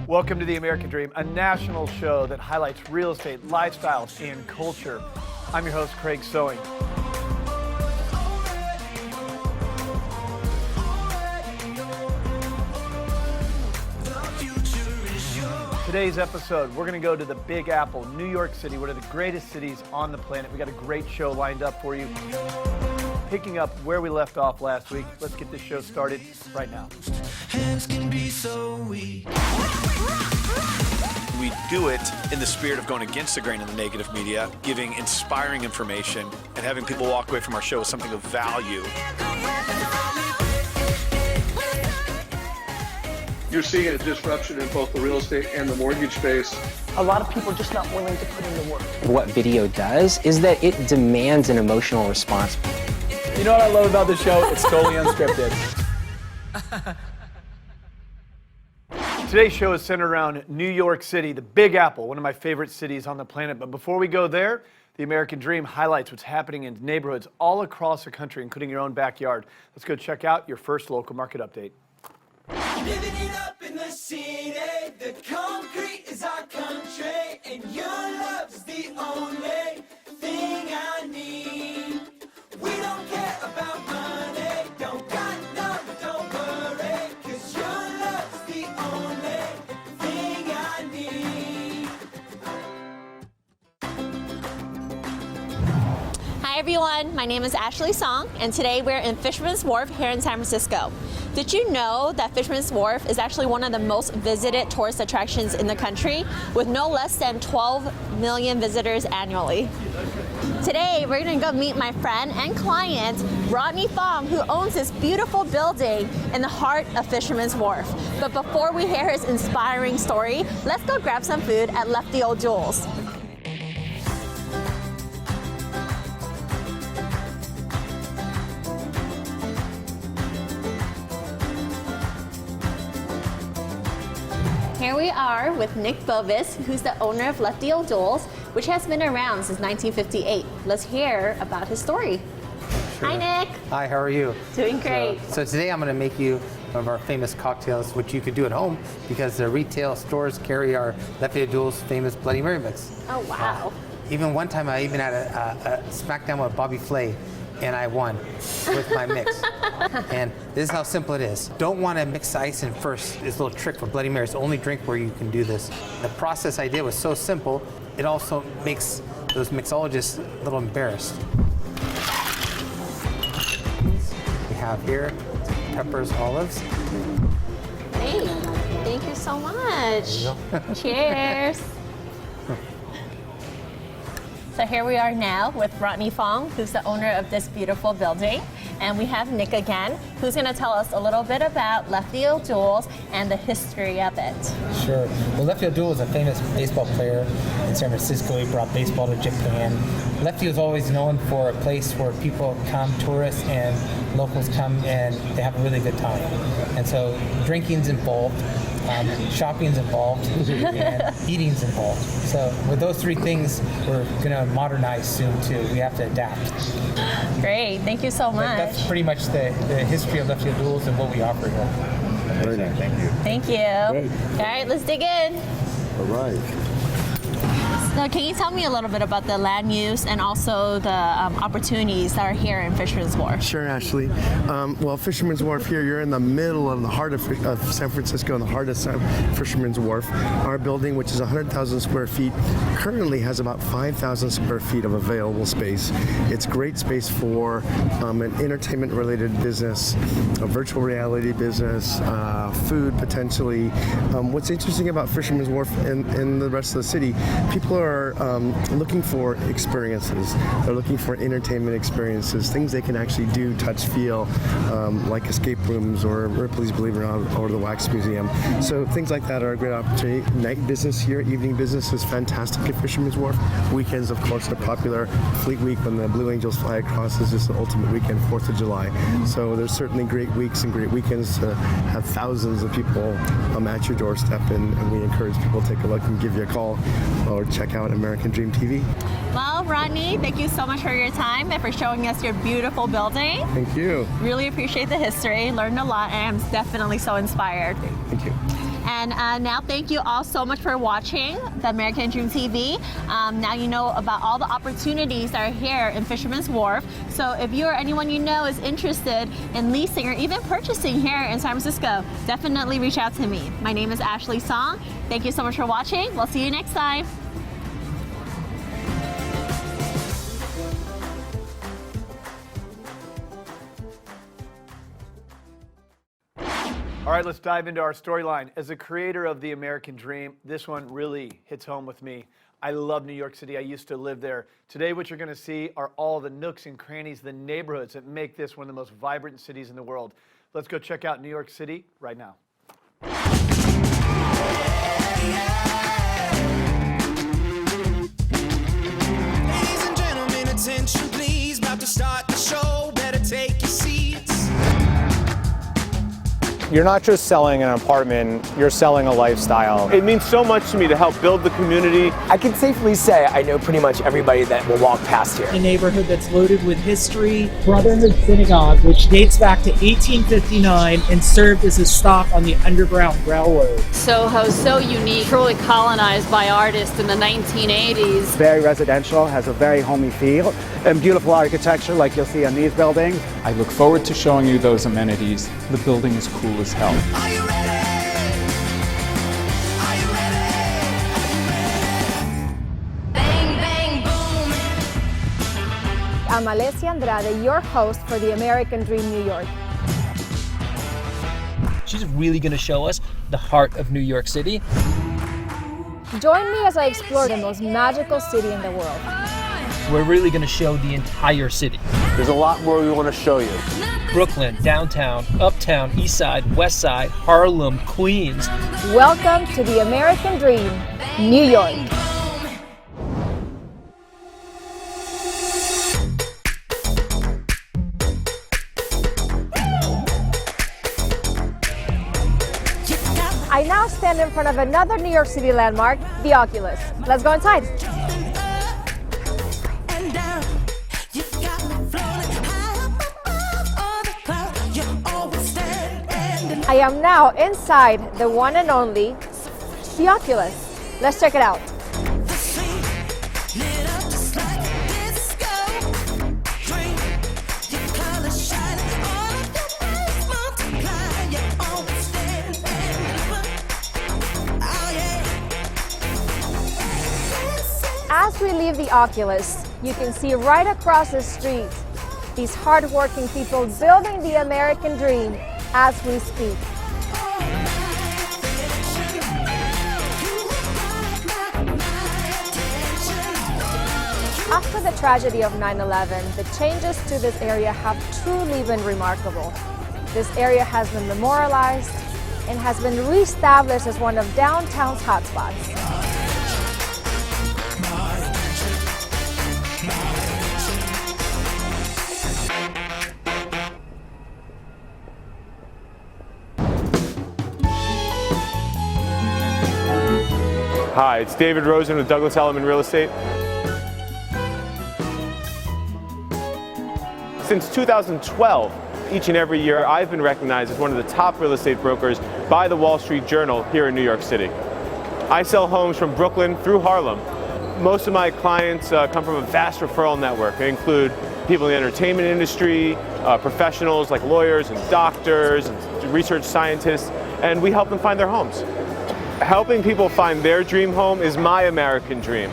Welcome to the American Dream, a national show that highlights real estate, lifestyle, and culture. I'm your host, Craig Sewing. Today's episode, we're going to go to the Big Apple, New York City, one of the greatest cities on the planet. We got a great show lined up for you. Picking up where we left off last week, let's get this show started right now. Hands can be so weak. We do it in the spirit of going against the grain of the negative media, giving inspiring information, and having people walk away from our show with something of value. You're seeing a disruption in both the real estate and the mortgage space. A lot of people are just not willing to put in the work. What video does is that it demands an emotional response. You know what I love about the show? It's totally unscripted. Today's show is centered around New York City, the Big Apple, one of my favorite cities on the planet. But before we go there, the American Dream highlights what's happening in neighborhoods all across the country, including your own backyard. Let's go check out your first local market update. Living it up in the city, the concrete is our country, and your love's the only thing I need. We don't care about money, don't got none, don't worry, 'cause your love's the only thing I need. Hi everyone, my name is Ashley Song, and today we're in Fisherman's Wharf here in San Francisco. Did you know that Fisherman's Wharf is actually one of the most visited tourist attractions in the country, with no less than 12 million visitors annually? Today, we're gonna go meet my friend and client, Rodney Fong, who owns this beautiful building in the heart of Fisherman's Wharf. But before we hear his inspiring story, let's go grab some food at Lefty Old Jules. Here we are with Nick Bovis, who's the owner of Lefty Old Jules, which has been around since 1958. Let's hear about his story. Sure. Hi, Nick. Hi, how are you? Doing great. So today I'm going to make you one of our famous cocktails, which you could do at home because the retail stores carry our Lefty Old Jules famous Bloody Mary mix. Oh, wow. Even one time I even had a smackdown with Bobby Flay, and I won with my mix. And this is how simple it is. Don't want to mix the ice in first. This little trick for Bloody Mary. It's the only drink where you can do this. The process I did was so simple, it also makes those mixologists a little embarrassed. We have here peppers, olives. Hey, thank you so much. Cheers. So here we are now with Rodney Fong, who's the owner of this beautiful building. And we have Nick again, who's going to tell us a little bit about Lefty Old Jules and the history of it. Sure. Well, Lefty Old Jules is a famous baseball player in San Francisco. He brought baseball to Japan. Lefty was always known for a place where people come, tourists and locals come, and they have a really good time. And so drinking's involved. Shopping's involved, and eating's involved. So with those three things, we're going to modernize soon too. We have to adapt. Great, thank you so much. That's pretty much the history of Lefty Old Jules and what we offer here. Very nice. Thank you. Thank you. Great. All right, let's dig in. All right. So can you tell me a little bit about the land use and also the opportunities that are here in Fisherman's Wharf? Sure, Ashley. Well, Fisherman's Wharf here, you're in the middle of the heart of San Francisco, in the heart of Fisherman's Wharf. Our building, which is 100,000 square feet, currently has about 5,000 square feet of available space. It's great space for an entertainment-related business, a virtual reality business, food potentially. What's interesting about Fisherman's Wharf and the rest of the city, people are looking for experiences. They're looking for entertainment experiences, things they can actually do, touch, feel, like escape rooms or Ripley's Believe It or Not or the Wax Museum. So things like that are a great opportunity. Night business here, evening business is fantastic at Fisherman's Wharf. Weekends, of course, are popular. Fleet Week, when the Blue Angels fly across, is just the ultimate weekend, 4th of July. So there's certainly great weeks and great weekends to have thousands of people at your doorstep, and we encourage people to take a look and give you a call or check out American Dream TV. Well, Rodney, thank you so much for your time and for showing us your beautiful building. Thank you. Really appreciate the history, learned a lot, and I'm definitely so inspired. Thank you. And now thank you all so much for watching the American Dream TV. Now you know about all the opportunities that are here in Fisherman's Wharf. So if you or anyone you know is interested in leasing or even purchasing here in San Francisco, definitely reach out to me. My name is Ashley Song. Thank you so much for watching. We'll see you next time. All right, let's dive into our storyline. As a creator of the American Dream, this one really hits home with me. I love New York City. I used to live there. Today, what you're going to see are all the nooks and crannies, the neighborhoods that make this one of the most vibrant cities in the world. Let's go check out New York City right now. Ladies and gentlemen, attention please. About to start the show. Better take your seats. You're not just selling an apartment, you're selling a lifestyle. It means so much to me to help build the community. I can safely say I know pretty much everybody that will walk past here. A neighborhood that's loaded with history. Brotherhood Synagogue, which dates back to 1859 and served as a stop on the Underground Railroad. Soho's so unique, truly colonized by artists in the 1980s. Very residential, has a very homey feel, and beautiful architecture like you'll see on these buildings. I look forward to showing you those amenities. The building is cool as hell. Are you ready? Are you ready? Bang, bang, boom. I'm Alessia Andrade, your host for the American Dream New York. She's really going to show us the heart of New York City. Join me as I explore the most magical city in the world. We're really going to show the entire city. There's a lot more we want to show you. Brooklyn, downtown, uptown, east side, west side, Harlem, Queens. Welcome to the American Dream, New York. I now stand in front of another New York City landmark, the Oculus. Let's go inside. I am now inside the one and only, the Oculus. Let's check it out. As we leave the Oculus, you can see right across the street these hardworking people building the American dream as we speak. After the tragedy of 9/11, the changes to this area have truly been remarkable. This area has been memorialized and has been reestablished as one of downtown's hotspots. Hi, it's David Rosen with Douglas Elliman Real Estate. Since 2012, each and every year, I've been recognized as one of the top real estate brokers by the Wall Street Journal here in New York City. I sell homes from Brooklyn through Harlem. Most of my clients come from a vast referral network. They include people in the entertainment industry, professionals like lawyers and doctors and research scientists, and we help them find their homes. Helping people find their dream home is my American dream.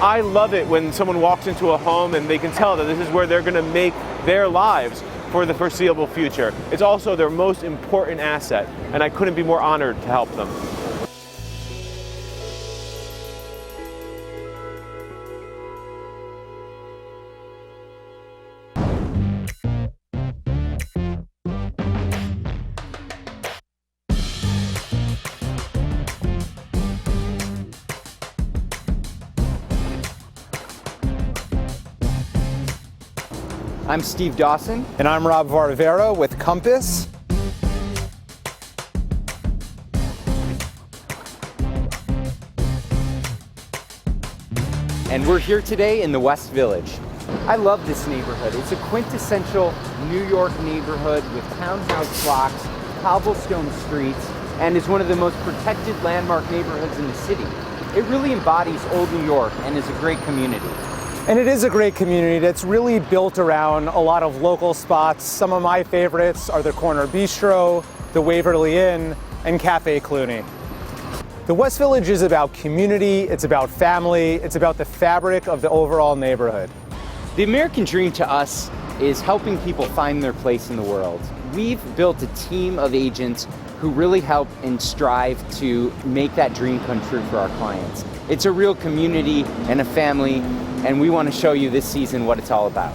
I love it when someone walks into a home and they can tell that this is where they're going to make their lives for the foreseeable future. It's also their most important asset, and I couldn't be more honored to help them. I'm Steve Dawson. And I'm Rob Varvera with Compass. And we're here today in the West Village. I love this neighborhood. It's a quintessential New York neighborhood with townhouse blocks, cobblestone streets, and is one of the most protected landmark neighborhoods in the city. It really embodies old New York and is a great community. And it is a great community that's really built around a lot of local spots. Some of my favorites are the Corner Bistro, the Waverly Inn, and Cafe Cluny. The West Village is about community, it's about family, it's about the fabric of the overall neighborhood. The American dream to us is helping people find their place in the world. We've built a team of agents who really help and strive to make that dream come true for our clients. It's a real community and a family, and we want to show you this season what it's all about.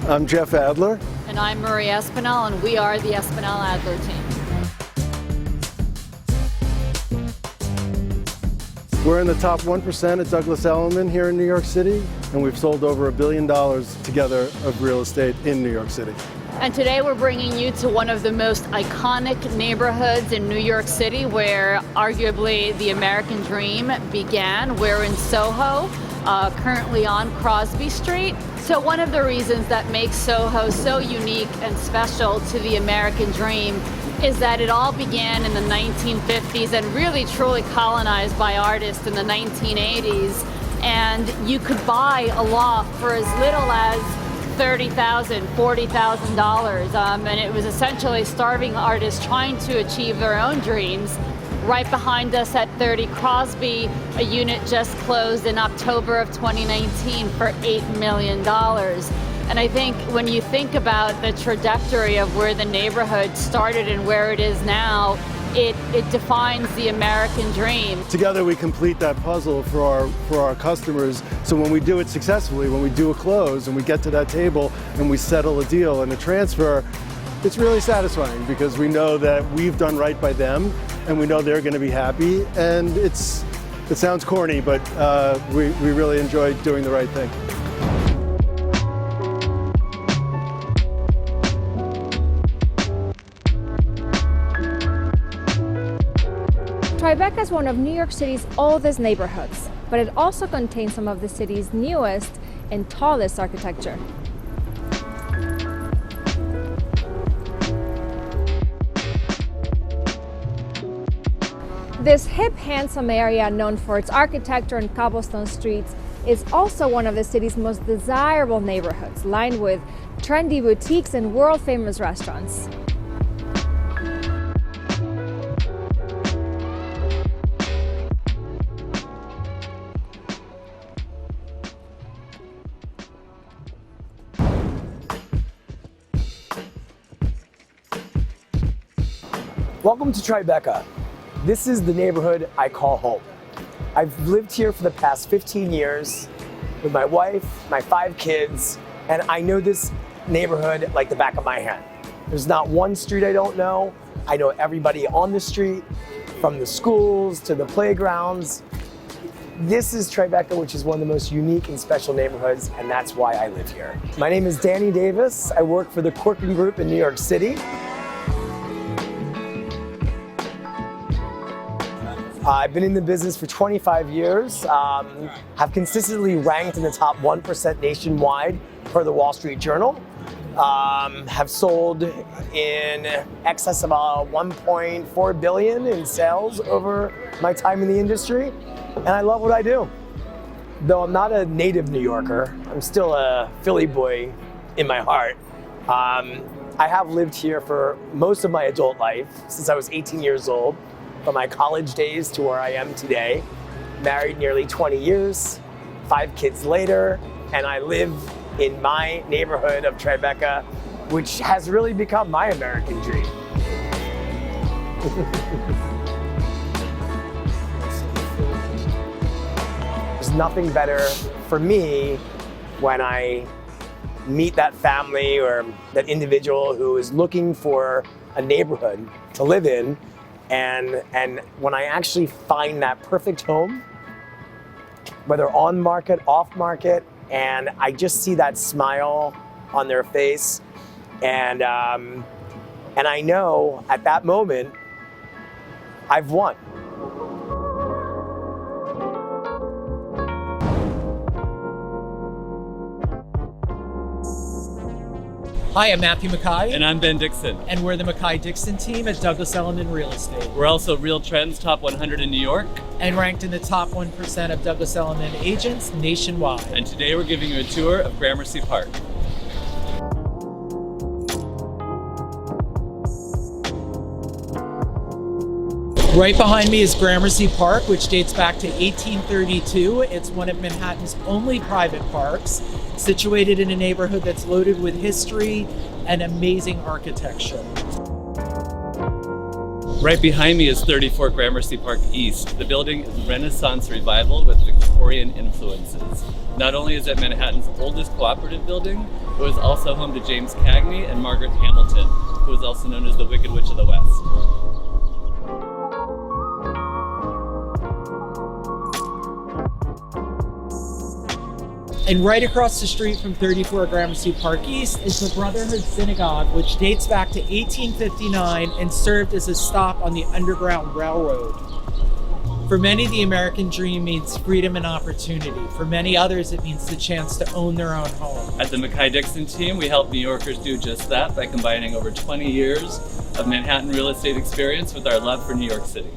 I'm Jeff Adler. And I'm Marie Espinal, and we are the Espinal Adler team. We're in the top 1% at Douglas Elliman here in New York City, and we've sold over $1 billion together of real estate in New York City. And today we're bringing you to one of the most iconic neighborhoods in New York City, where arguably the American dream began. We're in Soho, currently on Crosby Street. So one of the reasons that makes Soho so unique and special to the American dream is that it all began in the 1950s and really truly colonized by artists in the 1980s. And you could buy a loft for as little as $30,000, $40,000. And it was essentially starving artists trying to achieve their own dreams. Right behind us at 30 Crosby, a unit just closed in October of 2019 for $8 million. And I think when you think about the trajectory of where the neighborhood started and where it is now, it defines the American dream. Together we complete that puzzle for our customers, so when we do it successfully, when we do a close and we get to that table and we settle a deal and a transfer, it's really satisfying because we know that we've done right by them and we know they're going to be happy, and it sounds corny, but we really enjoy doing the right thing. Tribeca is one of New York City's oldest neighborhoods, but it also contains some of the city's newest and tallest architecture. This hip, handsome area, known for its architecture and cobblestone streets, is also one of the city's most desirable neighborhoods, lined with trendy boutiques and world-famous restaurants. Welcome to Tribeca. This is the neighborhood I call home. I've lived here for the past 15 years with my wife, my 5 kids, and I know this neighborhood like the back of my hand. There's not one street I don't know. I know everybody on the street, from the schools to the playgrounds. This is Tribeca, which is one of the most unique and special neighborhoods, and that's why I live here. My name is Danny Davis. I work for the Corcoran Group in New York City. I've been in the business for 25 years, have consistently ranked in the top 1% nationwide per the Wall Street Journal, have sold in excess of $1.4 billion in sales over my time in the industry, and I love what I do. Though I'm not a native New Yorker, I'm still a Philly boy in my heart. I have lived here for most of my adult life, since I was 18 years old. From my college days to where I am today. Married nearly 20 years, 5 kids later, and I live in my neighborhood of Tribeca, which has really become my American dream. There's nothing better for me when I meet that family or that individual who is looking for a neighborhood to live in. And when I actually find that perfect home, whether on market, off market, and I just see that smile on their face, and I know at that moment I've won. Hi, I'm Matthew Mackay. And I'm Ben Dixon. And we're the Mackay-Dixon team at Douglas Elliman Real Estate. We're also Real Trends Top 100 in New York. And ranked in the top 1% of Douglas Elliman agents nationwide. And today we're giving you a tour of Gramercy Park. Right behind me is Gramercy Park, which dates back to 1832. It's one of Manhattan's only private parks, situated in a neighborhood that's loaded with history and amazing architecture. Right behind me is 34 Gramercy Park East. The building is Renaissance revival with Victorian influences. Not only is it Manhattan's oldest cooperative building, it was also home to James Cagney and Margaret Hamilton, who was also known as the Wicked Witch of the West. And right across the street from 34 Gramercy Park East is the Brotherhood Synagogue, which dates back to 1859 and served as a stop on the Underground Railroad. For many, the American dream means freedom and opportunity. For many others, it means the chance to own their own home. At the Mackay-Dixon team, we help New Yorkers do just that by combining over 20 years of Manhattan real estate experience with our love for New York City.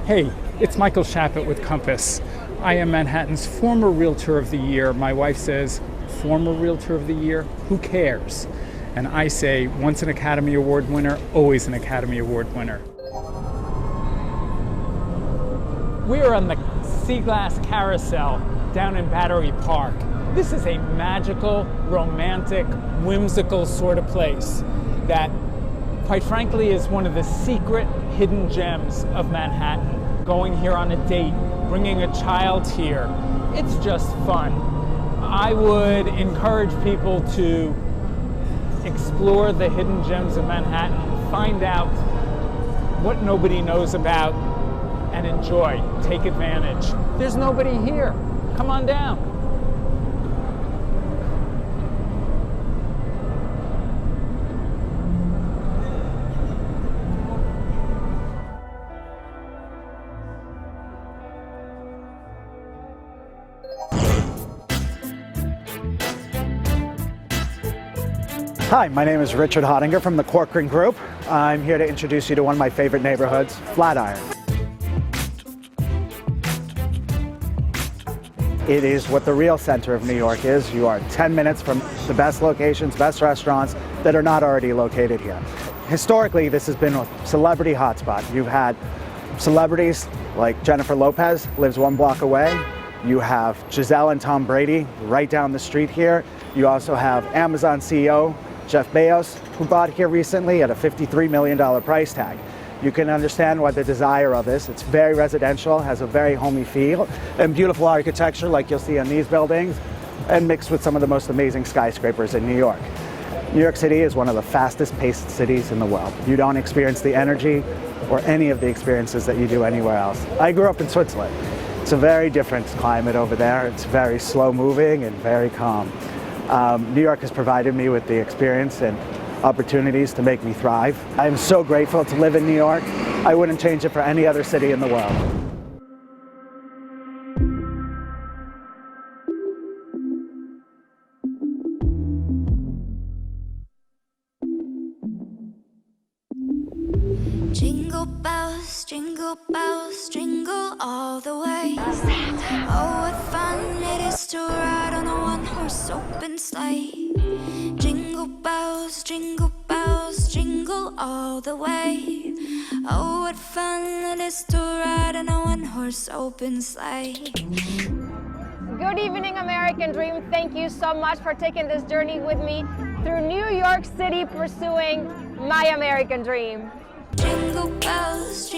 Hey, it's Michael Shappett with Compass. I am Manhattan's former Realtor of the Year. My wife says, former Realtor of the Year? Who cares? And I say, once an Academy Award winner, always an Academy Award winner. We are on the Sea Glass Carousel down in Battery Park. This is a magical, romantic, whimsical sort of place that, quite frankly, is one of the secret hidden gems of Manhattan. Going here on a date, bringing a child here, it's just fun. I would encourage people to explore the hidden gems of Manhattan, find out what nobody knows about, and enjoy, take advantage. There's nobody here. Come on down. Hi, my name is Richard Hottinger from the Corcoran Group. I'm here to introduce you to one of my favorite neighborhoods, Flatiron. It is what the real center of New York is. You are 10 minutes from the best locations, best restaurants that are not already located here. Historically, this has been a celebrity hotspot. You've had celebrities like Jennifer Lopez, lives 1 block away. You have Giselle and Tom Brady right down the street here. You also have Amazon CEO Jeff Bezos, who bought here recently at a $53 million price tag. You can understand why the desire of this. It's very residential, has a very homey feel, and beautiful architecture like you'll see on these buildings, and mixed with some of the most amazing skyscrapers in New York. New York City is one of the fastest paced cities in the world. You don't experience the energy or any of the experiences that you do anywhere else. I grew up in Switzerland. It's a very different climate over there. It's very slow moving and very calm. New York has provided me with the experience and opportunities to make me thrive. I'm so grateful to live in New York. I wouldn't change it for any other city in the world. Jingle bells, jingle all the way. Oh, what fun it is to ride on a one-horse open sleigh. Jingle bells, jingle all the way. Oh, what fun it is to ride on a one-horse open sleigh. Good evening, American Dream. Thank you so much for taking this journey with me through New York City, pursuing my American dream. Jingle bells,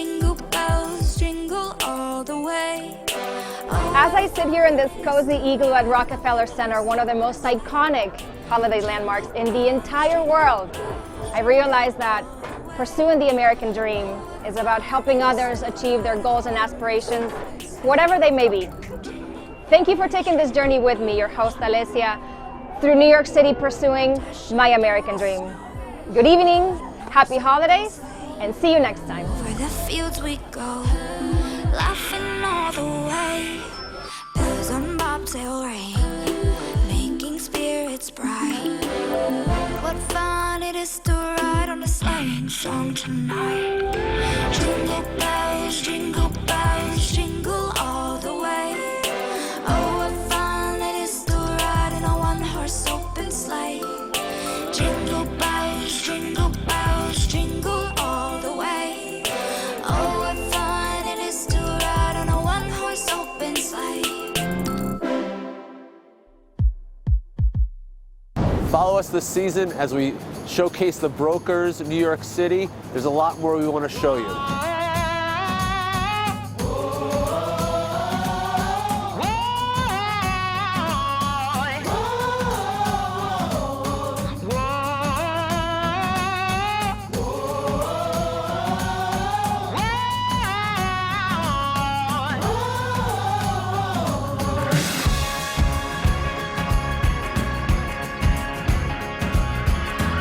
jingle all the way. As I sit here in this cozy igloo at Rockefeller Center, one of the most iconic holiday landmarks in the entire world, I realize that pursuing the American dream is about helping others achieve their goals and aspirations, whatever they may be. Thank you for taking this journey with me, your host, Alessia. through New York City pursuing my American dream. Good evening, happy holidays, and see you next time. Over the fields we go, laughing all the way. Bells on bobtail ring, making spirits bright. What fun it is to ride on a sleighing song tonight. Jingle bells, jingle all the way. Oh, what fun it is to ride in a one-horse open sleigh. Jingle bells, jingle all the way. Oh, what fun it is to ride on a one-horse open sleigh. Follow us this season as we showcase the brokers in New York City. There's a lot more we want to show you.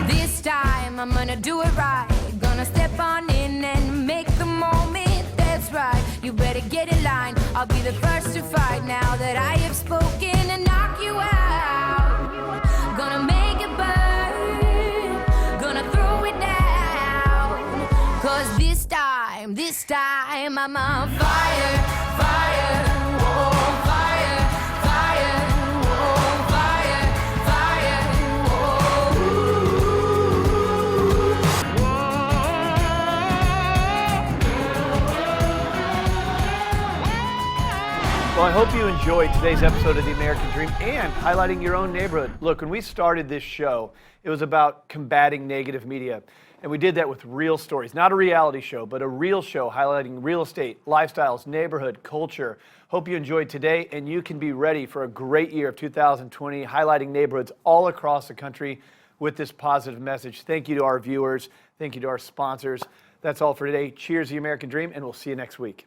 This time I'm gonna do it right. Gonna step on in and make the moment. That's right. You better get in line. I'll be the first to fight now that I have spoken and knock you out. Gonna make it burn. Gonna throw it down. 'Cause this time I'm on fire, fire, oh, fire, fire, oh, fire, fire, Well, I hope you enjoyed today's episode of The American Dream and highlighting your own neighborhood. Look, when we started this show, it was about combating negative media. And we did that with real stories, not a reality show, but a real show highlighting real estate, lifestyles, neighborhood, culture. Hope you enjoyed today and you can be ready for a great year of 2020, highlighting neighborhoods all across the country with this positive message. Thank you to our viewers. Thank you to our sponsors. That's all for today. Cheers, The American Dream, and we'll see you next week.